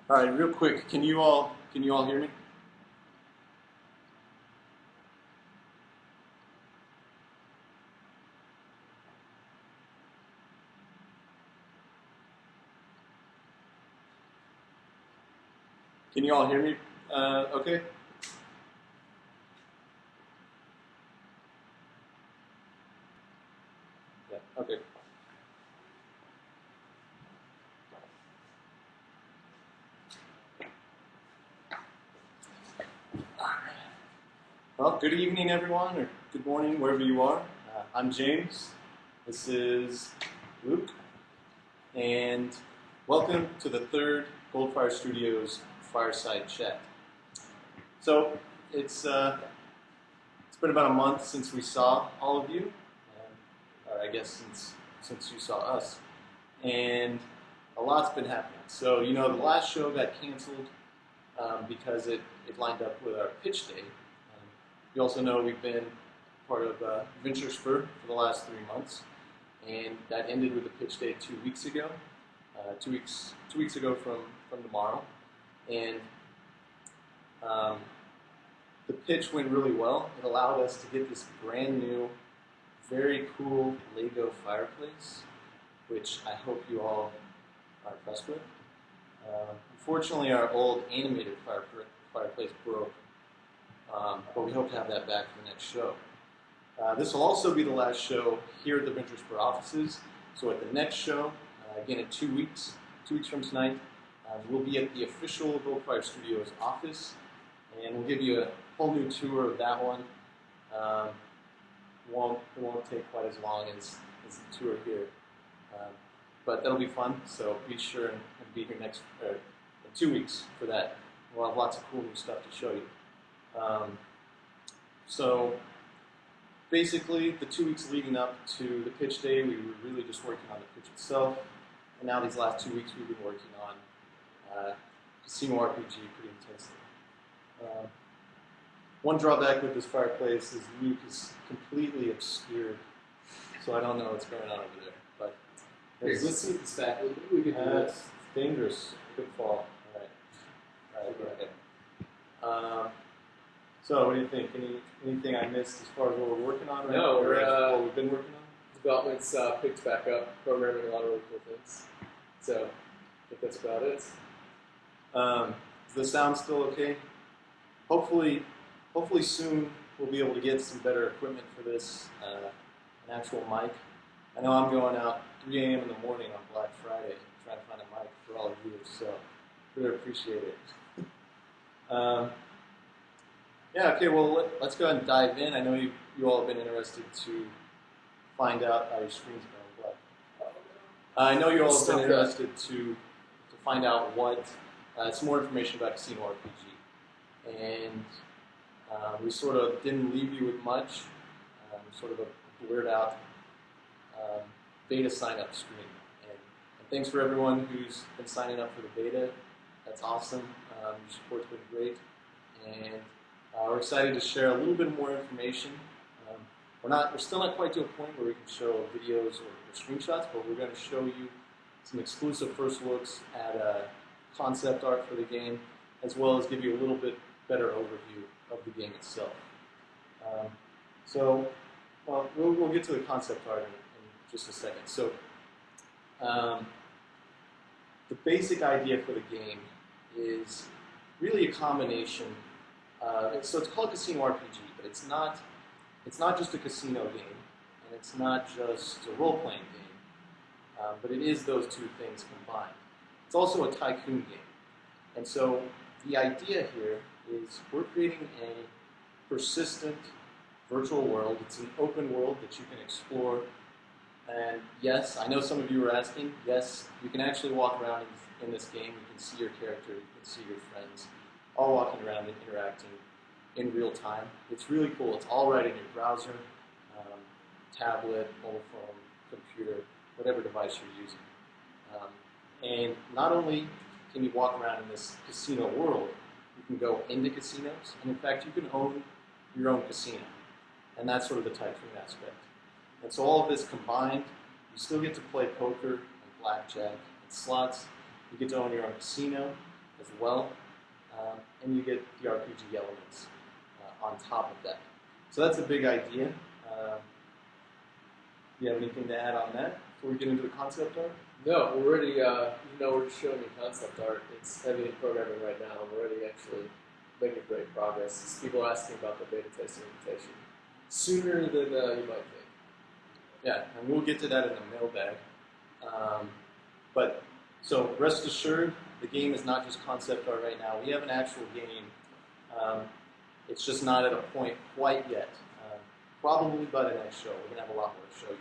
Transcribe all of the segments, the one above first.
All right, real quick, can you all hear me? Can you all hear me? Okay. Yeah. Okay. Well, good evening, everyone, or good morning, wherever you are. I'm James. This is Luke, and welcome to the third GoldFire Studios Fireside Chat. So it's been about a month since we saw all of you, or I guess since you saw us, and a lot's been happening. So the last show got canceled because it lined up with our pitch day. You also know we've been part of Venture Spur for the last 3 months, and that ended with the pitch day 2 weeks ago. 2 weeks ago from tomorrow, and the pitch went really well. It allowed us to get this brand new, very cool Lego fireplace, which I hope you all are impressed with. Unfortunately, our old animated fireplace broke, but we hope to have that back for the next show. This will also be the last show here at the Venture Spur offices. So at the next show, again in 2 weeks, 2 weeks from tonight, we'll be at the official GoldFire Studios office, and we'll give you a whole new tour of that one. It won't take quite as long as the tour here, but that'll be fun. So be sure and be here in 2 weeks for that. We'll have lots of cool new stuff to show you. So basically, the 2 weeks leading up to the pitch day, we were really just working on the pitch itself. And now these last 2 weeks, we've been working on Casino RPG pretty intensely. One drawback with this fireplace is Luke is completely obscured, so I don't know what's going on over there. But Let's see if it's back. We could do this. It's dangerous. It could fall. All right. Okay. So, what do you think? Anything I missed as far as what we're working on? Right? No, what we've been working on. Development's picked back up, programming a lot of really cool things. So, I think that's about it. Is the sound still okay? Hopefully soon we'll be able to get some better equipment for this, an actual mic. I know I'm going out 3 a.m. in the morning on Black Friday trying to find a mic for all of you, so really appreciate it. Yeah, okay, well, let's go ahead and dive in. I know you all have been interested to find out how your screen's going, but I know you all have been interested to find out some more information about Casino RPG. And we sort of didn't leave you with much, sort of a blurred out beta sign-up screen. And thanks for everyone who's been signing up for the beta. That's awesome. Your support's been great. And we're excited to share a little bit more information. We're still not quite to a point where we can show videos or screenshots, but we're going to show you some exclusive first looks at concept art for the game, as well as give you a little bit better overview of the game itself. We'll get to the concept art in just a second. So, the basic idea for the game is really a combination. So it's called Casino RPG, but it's not just a casino game, and it's not just a role-playing game, but it is those two things combined. It's also a tycoon game. And so the idea here is we're creating a persistent virtual world. It's an open world that you can explore. And yes, I know some of you are asking, yes, you can actually walk around in this game. You can see your character, you can see your friends, all walking around and interacting in real time. It's really cool. It's all right in your browser, tablet, mobile phone, computer, whatever device you're using. And not only can you walk around in this casino world, you can go into casinos, and in fact, you can own your own casino. And that's sort of the tycoon aspect. And so all of this combined, you still get to play poker and blackjack and slots. You get to own your own casino. as well, and you get the RPG elements on top of that. So that's a big idea. Do you have anything to add on that before we get into the concept art? No, we're already, we're just showing you concept art. It's heavy in programming right now. We're already actually making great progress. People are asking about the beta testing invitation sooner than you might think. Yeah, and we'll get to that in the mailbag. But so rest assured, the game is not just concept art right now. We have an actual game. It's just not at a point quite yet. Probably by the next show. We're going to have a lot more to show you.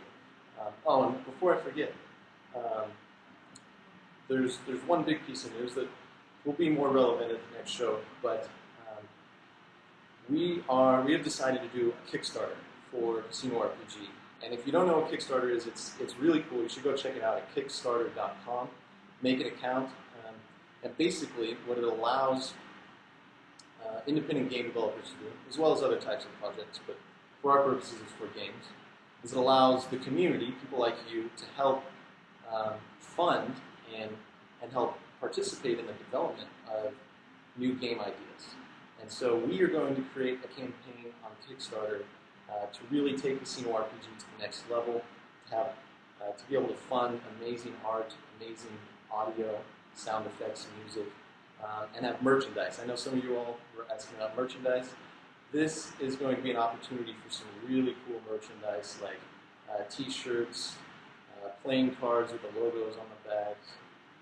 Oh, and before I forget, there's one big piece of news that will be more relevant at the next show, but we have decided to do a Kickstarter for Casino RPG. And if you don't know what Kickstarter is, it's really cool. You should go check it out at kickstarter.com. Make an account, and basically what it allows independent game developers to do, as well as other types of projects, but for our purposes it's for games, is it allows the community, people like you, to help fund and help participate in the development of new game ideas. And so we are going to create a campaign on Kickstarter to really take Casino RPG to the next level, to be able to fund amazing art, amazing audio, sound effects, music, and have merchandise. I know some of you all were asking about merchandise. This is going to be an opportunity for some really cool merchandise like t-shirts, playing cards with the logos on the bags,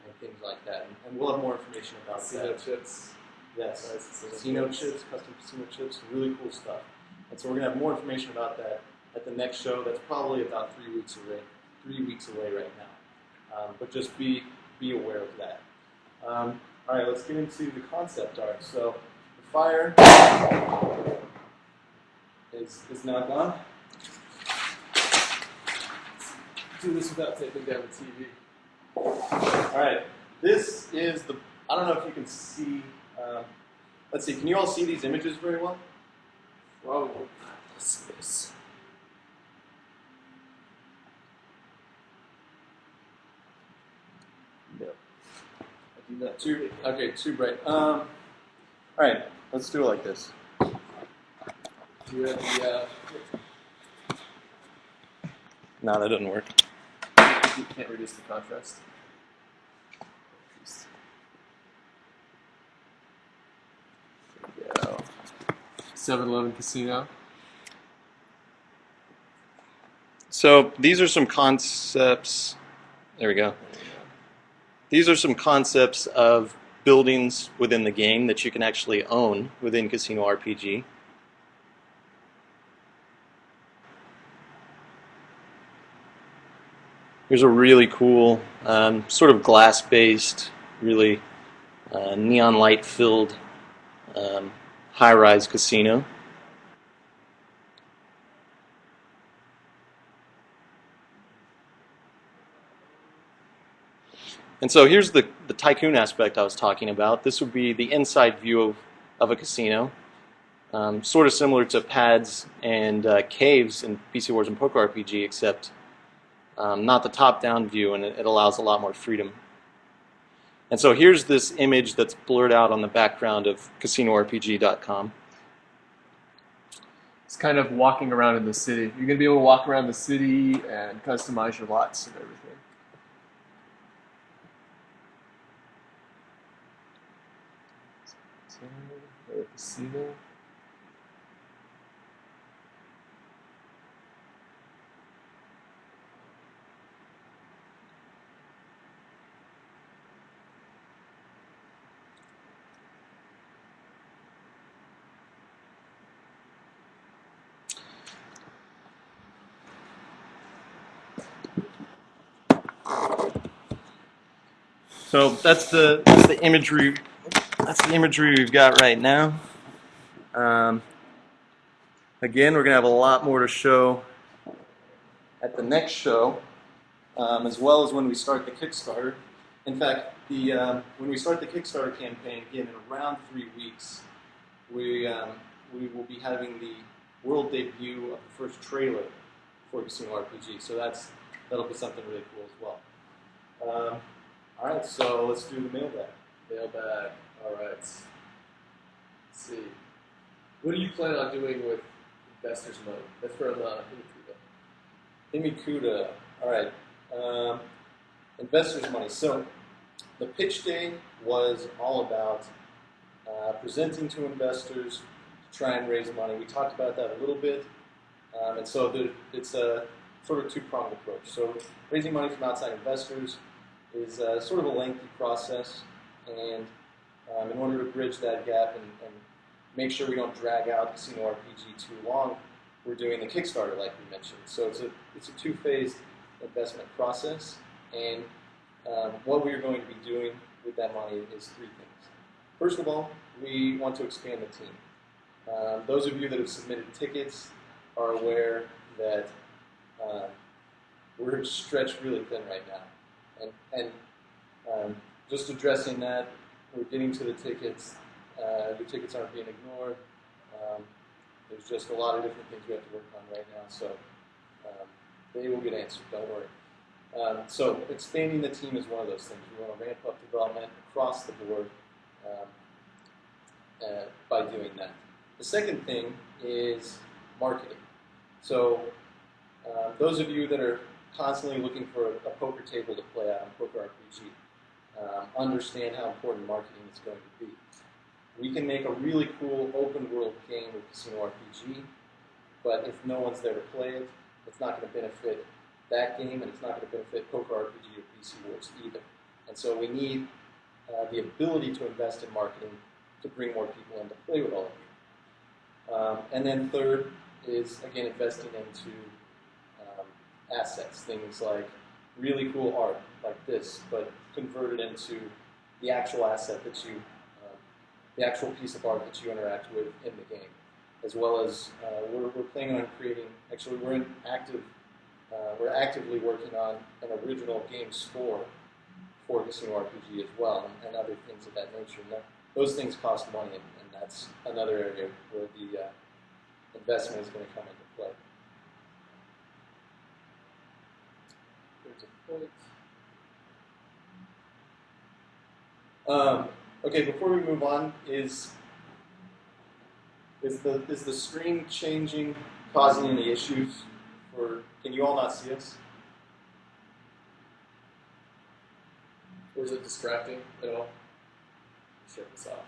and things like that. And we'll have more information about Casino that. chips. Yes, Nice. casino chips, custom casino chips, really cool stuff. And so we're going to have more information about that at the next show. That's probably about 3 weeks away. 3 weeks away right now. But just be aware of that. All right, let's get into the concept art. So the fire is now gone. Do this without taking down the TV. All right, this is the. I don't know if you can see. Let's see. Can you all see these images very well? Probably. What's this? No. I do that too. Okay, too bright. All right, let's do it like this. Do you have the, No, that doesn't work. you can't reduce the contrast. There we go. 7-Eleven Casino. So these are some concepts. There we go. These are some concepts of buildings within the game that you can actually own within Casino RPG. Here's a really cool, sort of glass-based, really neon light-filled high-rise casino. And so here's the tycoon aspect I was talking about. This would be the inside view of a casino, sort of similar to pads and caves in PC Wars and Poker RPG, except not the top-down view, and it allows a lot more freedom. And so here's this image that's blurred out on the background of CasinoRPG.com. It's kind of walking around in the city. You're going to be able to walk around the city and customize your lots and everything. So, the casino. So that's the imagery. That's the imagery we've got right now. Again, we're gonna have a lot more to show at the next show, as well as when we start the Kickstarter. In fact, when we start the Kickstarter campaign again in around 3 weeks, we will be having the world debut of the first trailer for Casino RPG. So that'll be something really cool as well. All right, so let's do the mailbag. Mailbag. All right. Let's see. What do you plan on doing with investors' money? That's from Himikuda. All right. Investors' money. So the pitch day was all about presenting to investors to try and raise money. We talked about that a little bit. And so it's a sort of two-pronged approach. So raising money from outside investors is sort of a lengthy process. And in order to bridge that gap and make sure we don't drag out Casino RPG too long, we're doing the Kickstarter like we mentioned. So it's a two-phased investment process. And what we're going to be doing with that money is three things. First of all, we want to expand the team. Those of you that have submitted tickets are aware that we're stretched really thin right now. And just addressing that, we're getting to the tickets. Your tickets aren't being ignored. There's just a lot of different things we have to work on right now, so they will get answered, don't worry. So expanding the team is one of those things. We want to ramp up development across the board by doing that. The second thing is marketing. So those of you that are constantly looking for a poker table to play out on Poker RPG understand how important marketing is going to be. We can make a really cool open world game with Casino RPG, but if no one's there to play it, it's not going to benefit that game, and it's not going to benefit Poker RPG or BC Wars either. And so we need the ability to invest in marketing to bring more people in to play with all of you. And then third is, again, investing into assets, things like really cool art like this, but converted into the actual asset that you, the actual piece of art that you interact with in the game, as well as we're planning on creating. Actually, we're actively working on an original game store for Casino RPG as well, and other things of that nature. And those things cost money, and that's another area where the investment is going to come into play. There's a point. Okay, before we move on, is the screen changing causing any issues? Can you all not see us? Or is it distracting at all? Shut this off.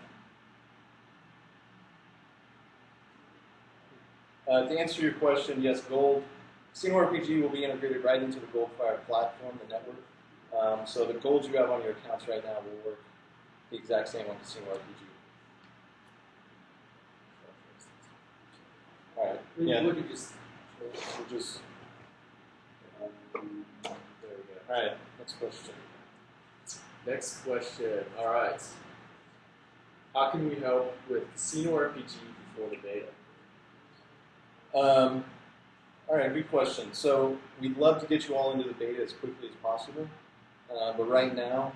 To answer your question, yes, Casino RPG will be integrated right into the GoldFire platform, the network. So the gold you have on your accounts right now will work the exact same on Casino RPG. All right. Yeah. Look at this. We'll just. There we go. All right. Next question. Next question. All right. How can we help with Casino RPG before the beta? All right, good question. So we'd love to get you all into the beta as quickly as possible, but right now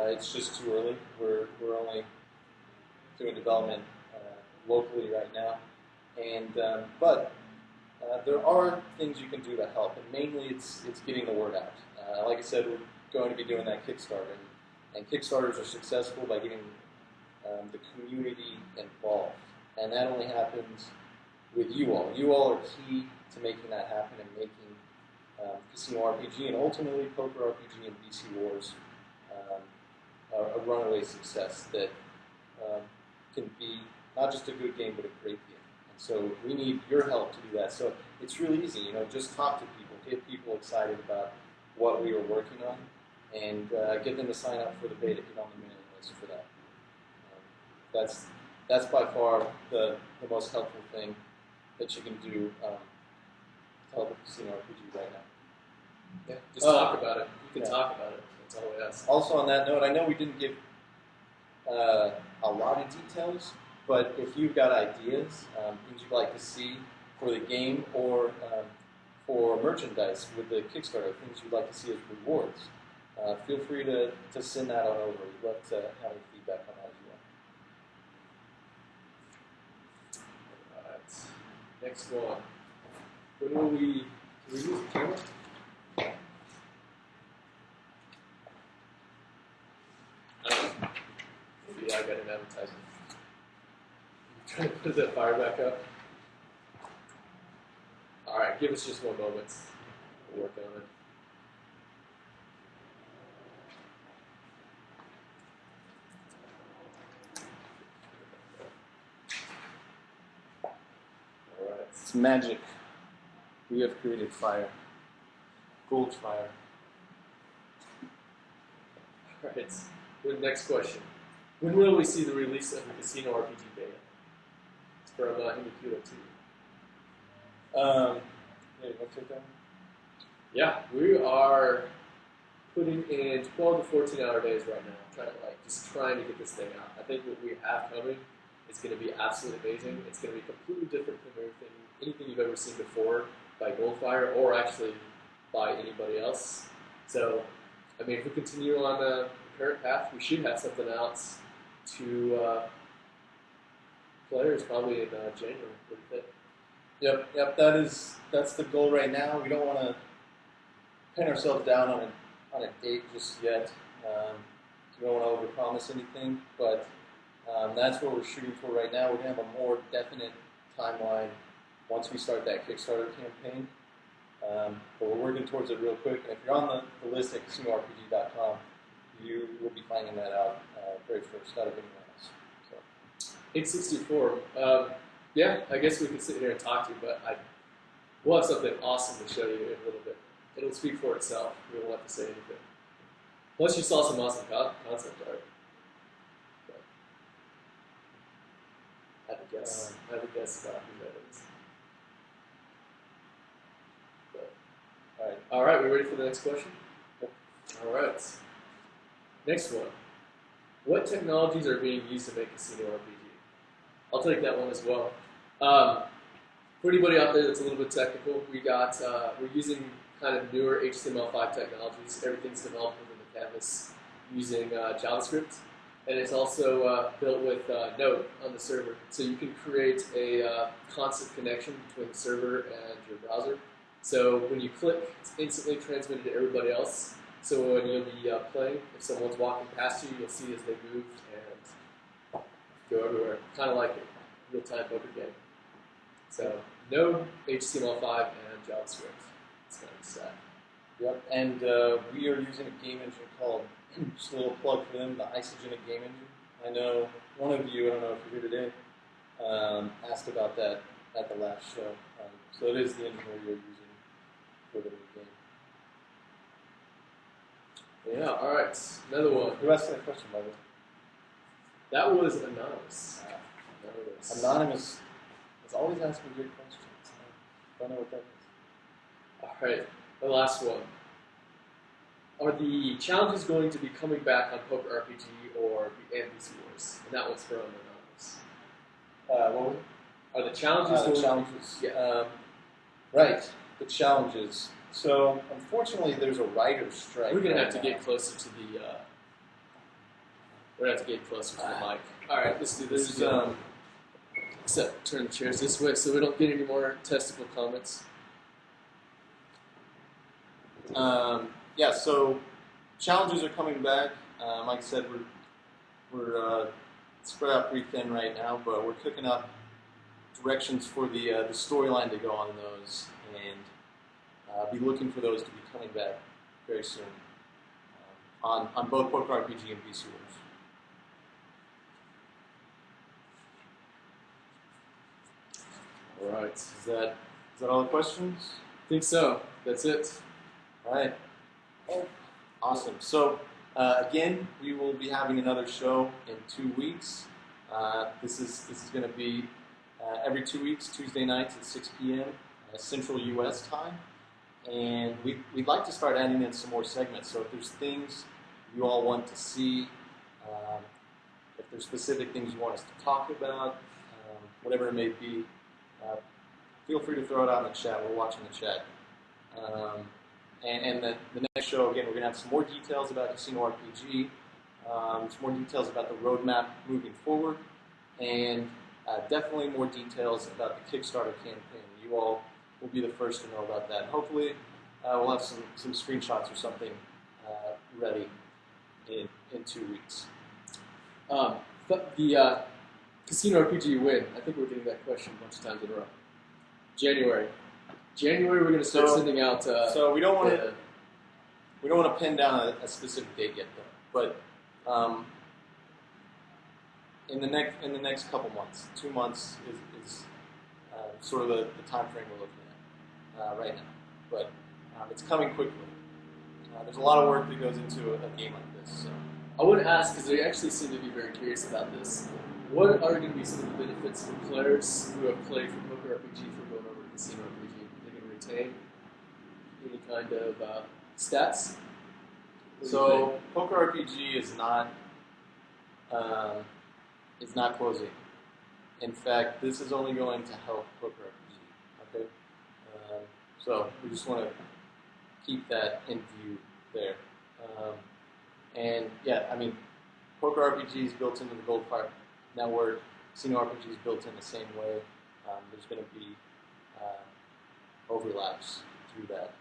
it's just too early. We're only doing development locally right now, and but there are things you can do to help, and mainly it's getting the word out. Like I said, we're going to be doing that Kickstarter, and Kickstarters are successful by getting the community involved, and that only happens with you all. You all are key to making that happen and making Casino RPG and ultimately Poker RPG and BC Wars a runaway success that can be not just a good game but a great game. And so we need your help to do that. So it's really easy, just talk to people, get people excited about what we are working on, and get them to sign up for the beta, get on the mailing list for that. That's by far the most helpful thing that you can do to help with Casino RPG right now. Yeah, just talk about it. You can talk about it. That's all we ask. Also on that note, I know we didn't give a lot of details, but if you've got ideas, things you'd like to see for the game or for merchandise with the Kickstarter, things you'd like to see as rewards, feel free to send that on over. We'd love to have any feedback on that as well. All right. Next one. When will we use the camera? Yeah, I got an advertisement. Trying to put that fire back up. All right, give us just one moment. We'll work on it. All right. It's magic. We have created fire. GoldFire. All right. The next question. When will we see the release of the Casino RPG beta? It's from Himikula 2. Yeah, you want to take that one? Yeah, we are putting in 12 to 14 hour days right now, trying to get this thing out. I think what we have coming is going to be absolutely amazing. It's going to be completely different from anything you've ever seen before by GoldFire or actually by anybody else. So, I mean, if we continue on the current path, we should have something else to players probably in January. What do you think? Yep. That's the goal right now. We don't want to pin ourselves down on a date just yet. We don't want to overpromise anything, but that's what we're shooting for right now. We're going to have a more definite timeline once we start that Kickstarter campaign. But we're working towards it real quick. And if you're on the list at casinorpg.com, you will be finding that out very first out of anyone else. So. 864. Yeah, I guess we could sit here and talk to you, but we'll have something awesome to show you in a little bit. It'll speak for itself. We won't have to say anything. Plus, you saw some awesome concept art. But I have a guess about who that is. But, all right, we ready for the next question? Yep. All right. Next one. What technologies are being used to make Casino RPG? I'll take that one as well. For anybody out there that's a little bit technical, we're using kind of newer HTML5 technologies. Everything's developed within the canvas using JavaScript, and it's also built with Node on the server. So you can create a constant connection between the server and your browser. So when you click, it's instantly transmitted to everybody else. So when you'll be playing, if someone's walking past you, you'll see as they move and go everywhere. Kind of like a real-time poker game. So Node, HTML5, and JavaScript. It's kind of stack. Yep, and we are using a game engine called, just a little plug for them, the Isogenic game engine. I know one of you, I don't know if you're here today, asked about that at the last show. So it is the engine we are using for the new game. Yeah, all right. Another one. Who asked that question, by the way? That was Anonymous. Anonymous is always asking good questions. I don't know what that is. All right, the last one. Are the challenges going to be coming back on Poker RPG or the NBC Wars? And that one's from Anonymous. What was it? Are the challenges going challenges. to be... Yeah. Right, the challenges. So, unfortunately, there's a writer's strike. We're going to have to get closer to the... we're going to have to get closer to the mic. All right, let's do this again. Except turn the chairs this way so we don't get any more testicle comments. Yeah, so challenges are coming back. Like I said, we're spread out pretty thin right now, but we're cooking up directions for the storyline to go on those, and be looking for those to be coming back very soon on both Poker RPG and BC Wars. All right. Is that all the questions? I think so. That's it. All right. Awesome. So, again, we will be having another show in 2 weeks. This is going to be every 2 weeks, Tuesday nights at 6 p.m. Central U.S. time. And we'd like to start adding in some more segments. So if there's things you all want to see, if there's specific things you want us to talk about, whatever it may be, feel free to throw it out in the chat. We're watching the chat. And the next show, again, we're going to have some more details about Casino RPG, some more details about the roadmap moving forward, and definitely more details about the Kickstarter campaign. You all will be the first to know about that. And hopefully, we'll have some screenshots or something ready in 2 weeks. But the casino RPG win. I think we're getting that question a bunch of times in a row. January, we're going to start sending out. So we don't want to pin down a specific date yet, though. But in the next couple months, 2 months is sort of the time frame we're looking at right now. But it's coming quickly. There's a lot of work that goes into a game like this. So I want to ask, because they actually seem to be very curious about this. What are going to be some of the benefits for players who have played from Poker RPG from going over to Casino RPG? Are they going to retain any kind of stats? So Poker RPG is not closing. In fact, this is only going to help Poker RPG. Okay, so we just want to keep that in view there. And yeah, I mean, Poker RPG is built into the GoldFire network. Casino RPG is built in the same way. There's going to be overlaps through that.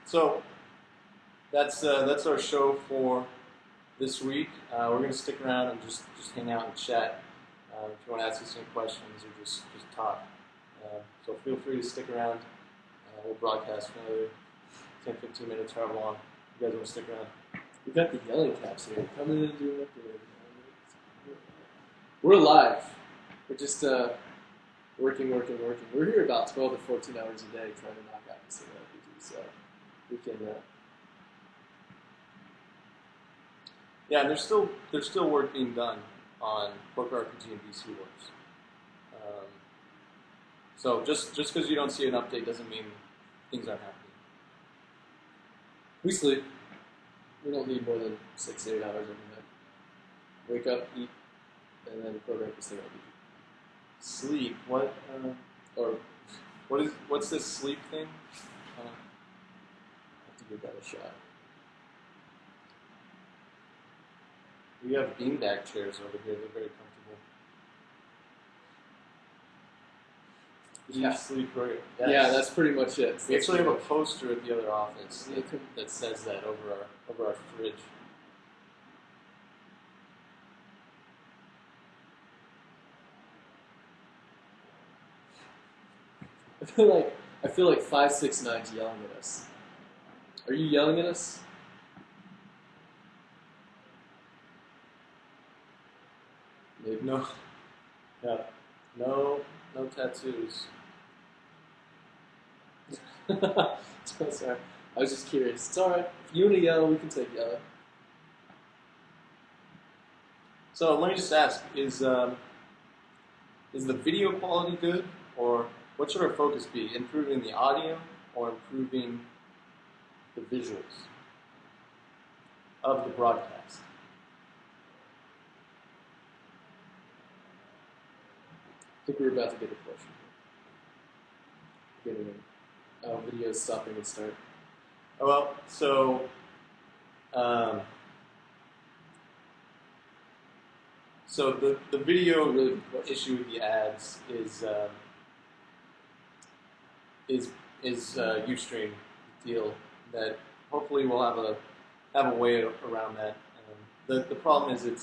So that's our show for this week. We're going to stick around and just hang out and chat. If you want to ask us any questions or just talk. So feel free to stick around. We'll broadcast for another 10, 15 minutes, however long you guys want to stick around. We've got the yelling caps here. Coming in and doing up there. We're live. We're just working. We're here about 12 to 14 hours a day trying to knock out Casino RPG, so we can... Yeah, and there's still work being done on Poker RPG and BC Wars. So just because you don't see an update doesn't mean things aren't happening. We sleep. We don't need more than 6 to 8 hours every night. Wake up, eat, and then program Casino RPG. Sleep? What? What's this sleep thing? I have to give that a shot. We have beanbag chairs over here. They're very comfortable. Yeah. Sleep right. Yeah, that's pretty much it. We actually have a poster at the other office that says that over our fridge. I feel like 569's yelling at us. Are you yelling at us? Maybe. No. Yeah. No tattoos. Sorry. I was just curious. It's alright. If you want to yell, we can take yelling. So let me just ask, is the video quality good, or what should our focus be? Improving the audio or improving the visuals of the broadcast? I think we're about to get a question. Video's stopping and start. Oh, well, so the video really issue with the ads is Ustream deal that hopefully we'll have a way around that. The problem is it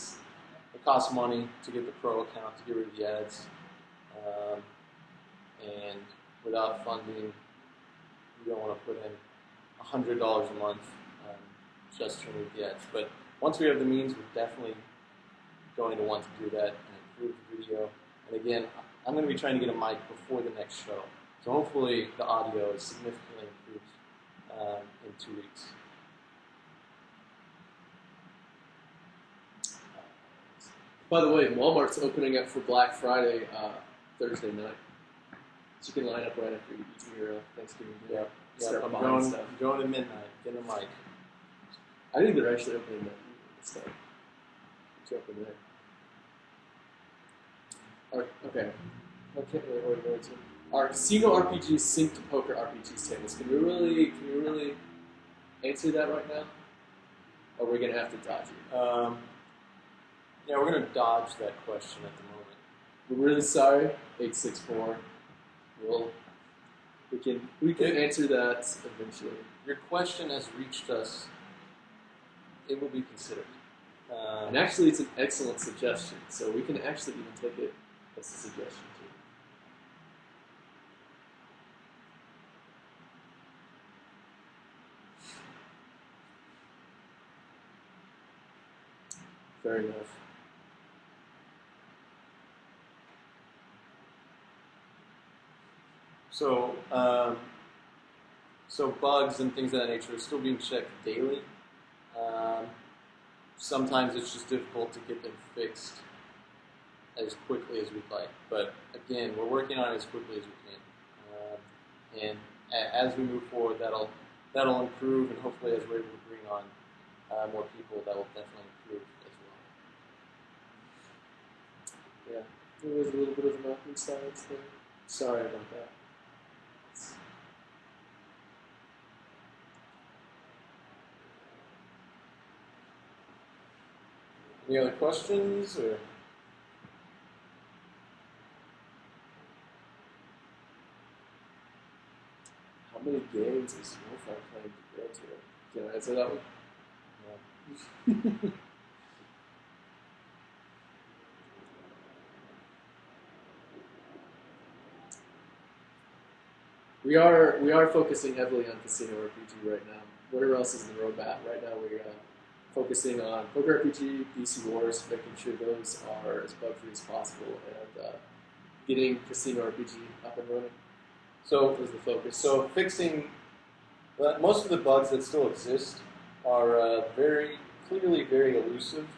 costs money to get the pro account to get rid of the ads, and without funding, we don't want to put in $100 a month just to remove the ads. But once we have the means, we're definitely going to want to do that and improve the video. And again, I'm going to be trying to get a mic before the next show. So hopefully the audio is significantly improved in 2 weeks. By the way, Walmart's opening up for Black Friday Thursday night. So you can line up right after you eat your Thanksgiving dinner. Yeah, I'm going to midnight, get a mic. I think they're actually opening that stuff. It's open there. Okay. Are casino RPGs synced to poker RPGs tables? Can we really answer that right now? Or are we gonna have to dodge it? Yeah, we're gonna dodge that question at the moment. We're really sorry. 864. We can answer that eventually. Your question has reached us. It will be considered. And actually, it's an excellent suggestion, so we can actually even take it as a suggestion too. Fair enough. So bugs and things of that nature are still being checked daily. Sometimes it's just difficult to get them fixed as quickly as we'd like. But again, we're working on it as quickly as we can. And as we move forward, that'll improve, and hopefully as we're able to bring on more people, that will definitely improve as well. Yeah, there was a little bit of knocking silence there. Sorry about that. Any other questions? Or? How many games is GoldFire planning to go to? Can I answer that one? No. We are focusing heavily on Casino RPG right now. Whatever else is in the roadmap, right now we're focusing on Poker RPG, PC Wars, making sure those are as bug-free as possible, and getting Casino RPG up and running. So was the focus. So fixing most of the bugs that still exist are very clearly very elusive.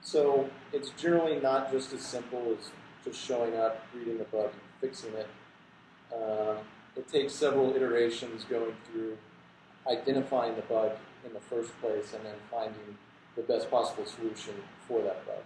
So it's generally not just as simple as just showing up, reading the bug, and fixing it. It takes several iterations going through identifying the bug in the first place and then finding the best possible solution for that bug.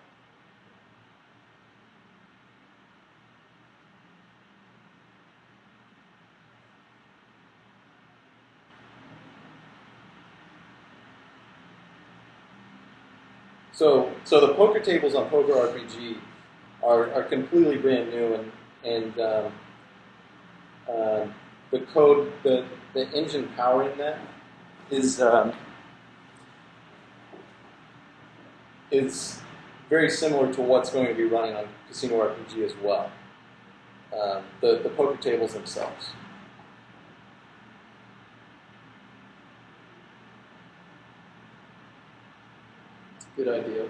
So the poker tables on Poker RPG are completely brand new, and the code, the engine powering that is very similar to what's going to be running on Casino RPG as well. The poker tables themselves. Good idea.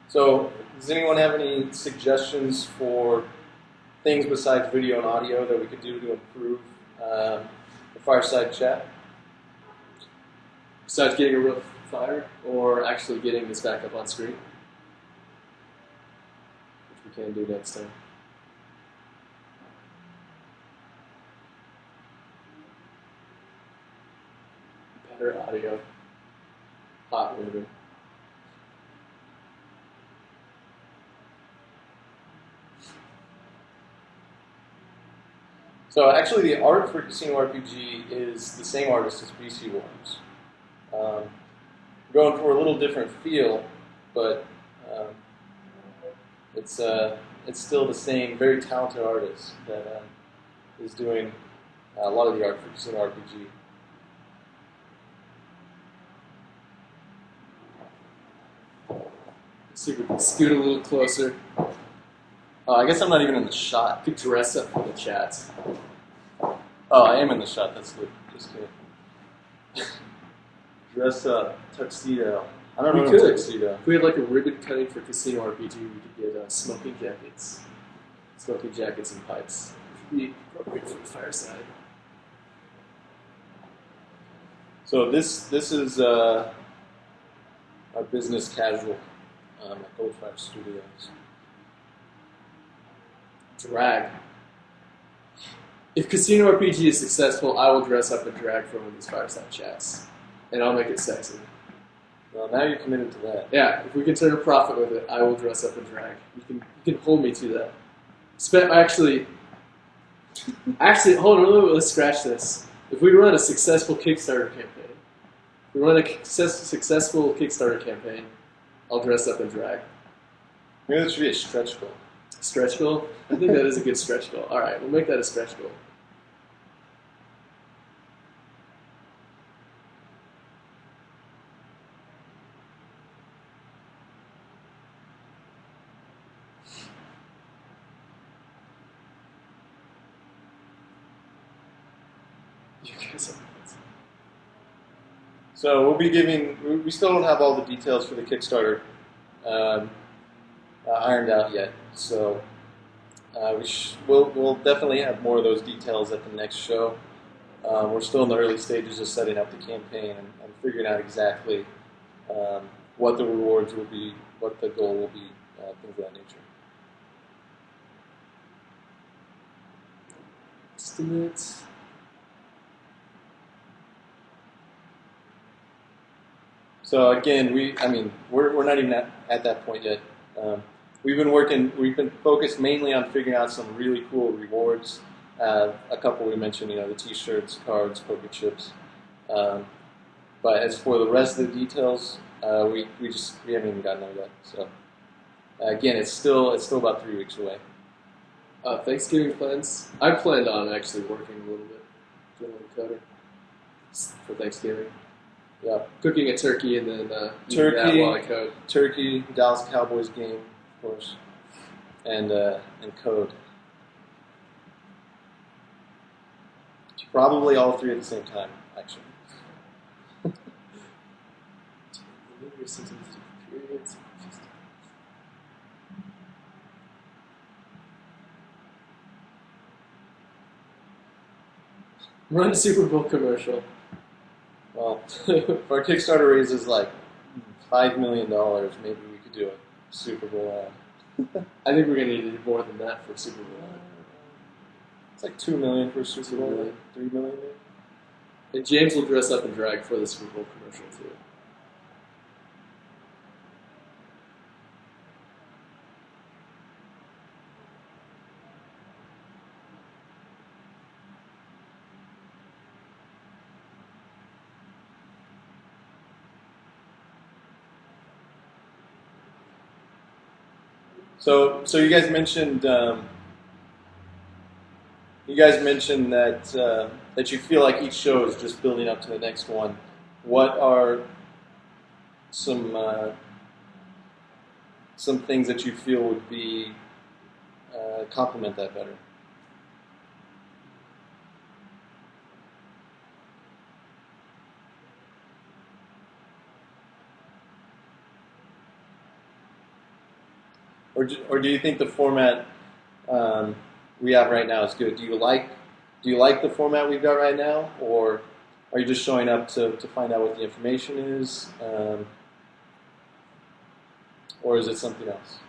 So, does anyone have any suggestions for things besides video and audio that we could do to improve the Fireside chat? Besides getting a real fire, or actually getting this back up on screen, which we can do next time. Better audio. Hot ribbon. So actually the art for Casino RPG is the same artist as BC Wars. Going for a little different feel, but it's still the same very talented artist that is doing a lot of the art for Casino RPG. So we can scoot a little closer. I guess I'm not even in the shot. Could dress up for the chats. Oh, I am in the shot. That's good. Just kidding. Dress up, tuxedo. I don't know tuxedo. If we had like a ribbon cutting for Casino RPG, we could get smoking jackets. Smoking jackets and pipes. Which would be appropriate for the Fireside. So this is our business casual at GoldFire Studios. Drag. If Casino RPG is successful, I will dress up and drag for one of these Fireside chats. And I'll make it sexy. Well, now you're committed to that. Yeah, if we can turn a profit with it, I will dress up and drag. You can hold me to that. Actually, hold on, let's scratch this. If we run a successful Kickstarter campaign, I'll dress up in drag. Maybe this should be a stretch goal. Stretch goal? I think that is a good stretch goal. All right, we'll make that a stretch goal. You guys are nuts. So we'll be giving. We still don't have all the details for the Kickstarter ironed out yet. So we'll definitely have more of those details at the next show. We're still in the early stages of setting up the campaign and figuring out exactly what the rewards will be, what the goal will be, things of that nature. Estimates. So again, we're not even at that point yet. We've been focused mainly on figuring out some really cool rewards. A couple we mentioned, the T-shirts, cards, poker chips. But as for the rest of the details, we haven't even gotten there yet. So again, it's still about 3 weeks away. Thanksgiving plans. I planned on actually working a little bit, doing a little coding for Thanksgiving. Yeah, cooking a turkey and then eating that while I code. Turkey, Dallas Cowboys game, of course, and code. Probably all three at the same time, actually. Run Super Bowl commercial. Well, if our Kickstarter raises like $5 million, maybe we could do a Super Bowl ad. I think we're going to need more than that for Super Bowl ad. It's like $2 million for Super Bowl, like $3 million maybe. And James will dress up in drag for the Super Bowl commercial too. So you guys mentioned that you feel like each show is just building up to the next one. What are some things that you feel would be complement that better? Or do you think the format we have right now is good? Do you like the format we've got right now, or are you just showing up to find out what the information is, or is it something else?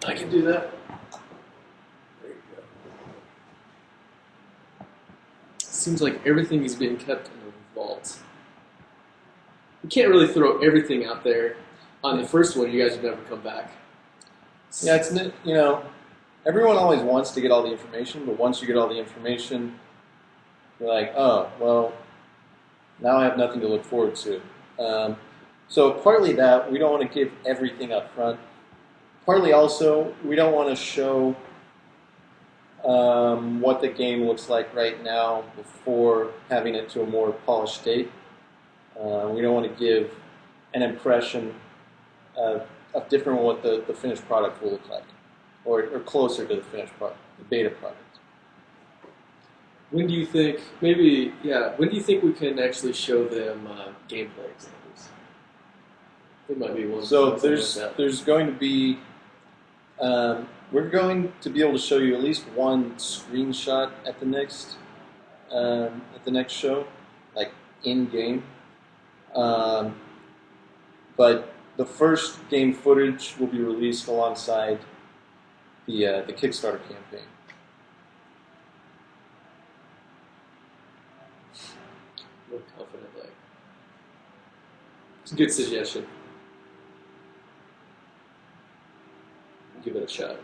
I can do that. There you go. Seems like everything is being kept in a vault. You can't really throw everything out there. On the first one, you guys would never come back. Yeah, everyone always wants to get all the information, but once you get all the information, you're like, oh, well, now I have nothing to look forward to. So partly that, we don't want to give everything up front. Partly also, we don't want to show what the game looks like right now before having it to a more polished state. We don't want to give an impression of different what the finished product will look like, or closer to the finished product, the beta product. When do you think, when do you think we can actually show them gameplay examples? There might be one. So there's going to be, we're going to be able to show you at least one screenshot at the next show, like in-game. But the first game footage will be released alongside the Kickstarter campaign. More confidently. It's a good suggestion. give it a shot.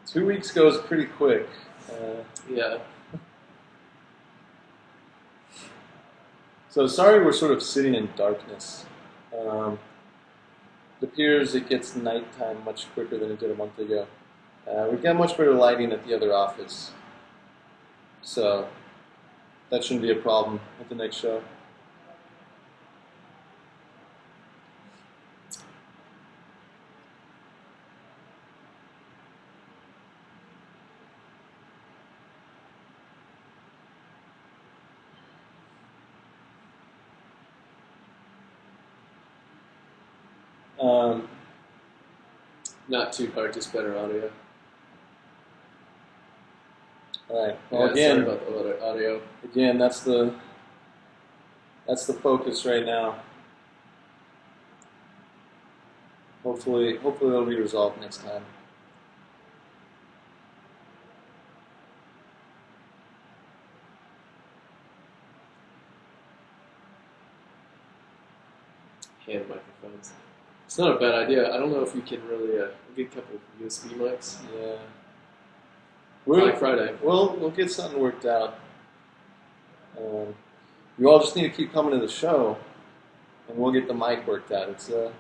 Two weeks goes pretty quick. Yeah. So sorry we're sort of sitting in darkness. It appears it gets nighttime much quicker than it did a month ago. We've got much better lighting at the other office. So that shouldn't be a problem at the next show. Not too hard, just better audio. All right. Well, Yeah, again, sorry about the audio. Again, that's the focus right now. Hopefully it'll be resolved next time. Hand microphones. It's not a bad idea. I don't know if we can really get a couple of USB mics. Yeah. Black Friday. We'll get something worked out. You all just need to keep coming to the show, and we'll get the mic worked out. It's a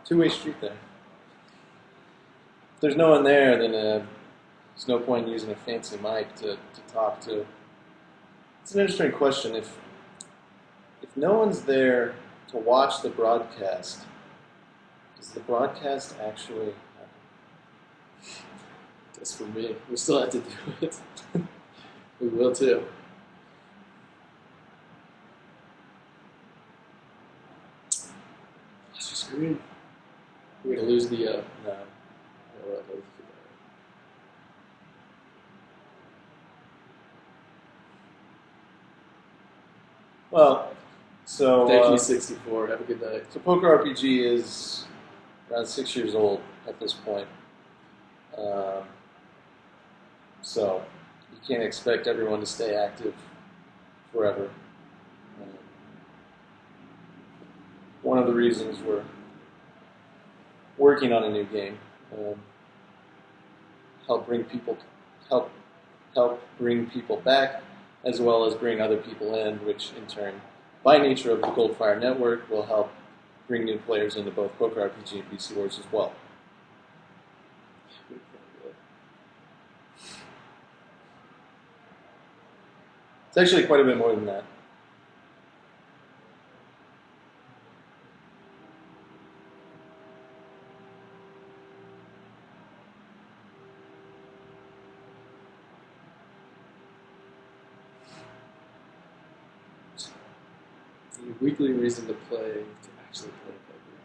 two-way street there. If there's no one there, then there's no point in using a fancy mic to talk to. It's an interesting question. If no one's there to watch the broadcast, does the broadcast actually happen? That's for me. We still have to do it. We will too. Let's just screen. We're gonna lose the. No. We're not losing the- Well, so Thank you, 64. Have a good night. So Poker RPG is around 6 years old at this point. So you can't expect everyone to stay active forever. One of the reasons we're working on a new game, help bring people back, as well as bring other people in, which in turn, by nature of the GoldFire network, will help bring new players into both Poker RPG and BC Wars as well. It's actually quite a bit more than that. The weekly reason to play, to actually play poker.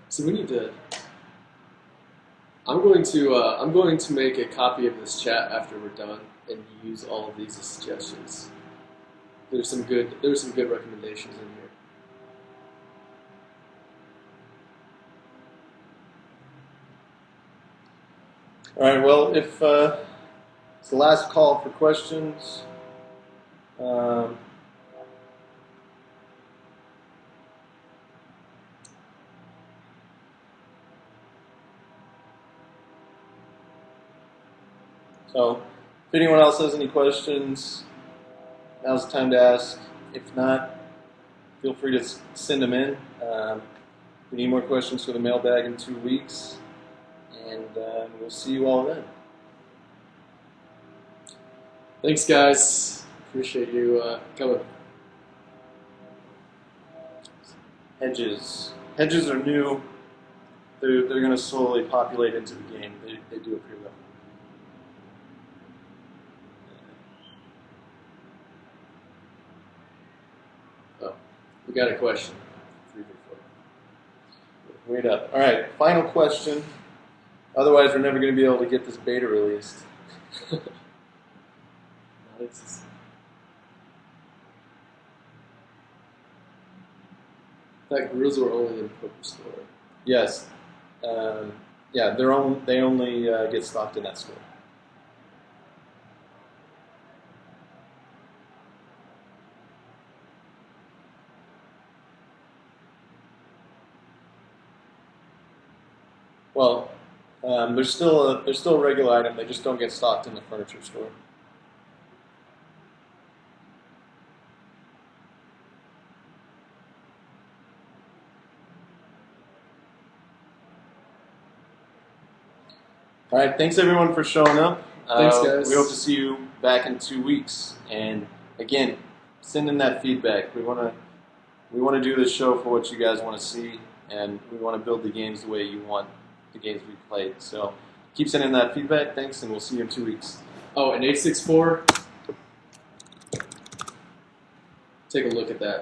So we need to. I'm going to make a copy of this chat after we're done and use all of these as suggestions. There's some good recommendations in here. All right. Well, if it's the last call for questions. So, if anyone else has any questions, now's the time to ask. If not, feel free to send them in. We need more questions for the mailbag in 2 weeks, and we'll see you all then. Thanks, guys. Appreciate you coming. Hedges. Hedges are new. They're going to slowly populate into the game. They do appear well. Oh, we got a question. 3 before. Wait up. All right, final question. Otherwise, we're never going to be able to get this beta released. Nice. In fact, rules were only in Poker Store. Yes. Yeah, they only get stocked in that store. Well, they're still a regular item. They just don't get stocked in the furniture store. All right, thanks everyone for showing up. Thanks, guys. We hope to see you back in 2 weeks. And again, send in that feedback. We want to do this show for what you guys want to see, and we want to build the games the way you want the games we played. So keep sending that feedback. Thanks, and we'll see you in 2 weeks. Oh, and 864. Take a look at that.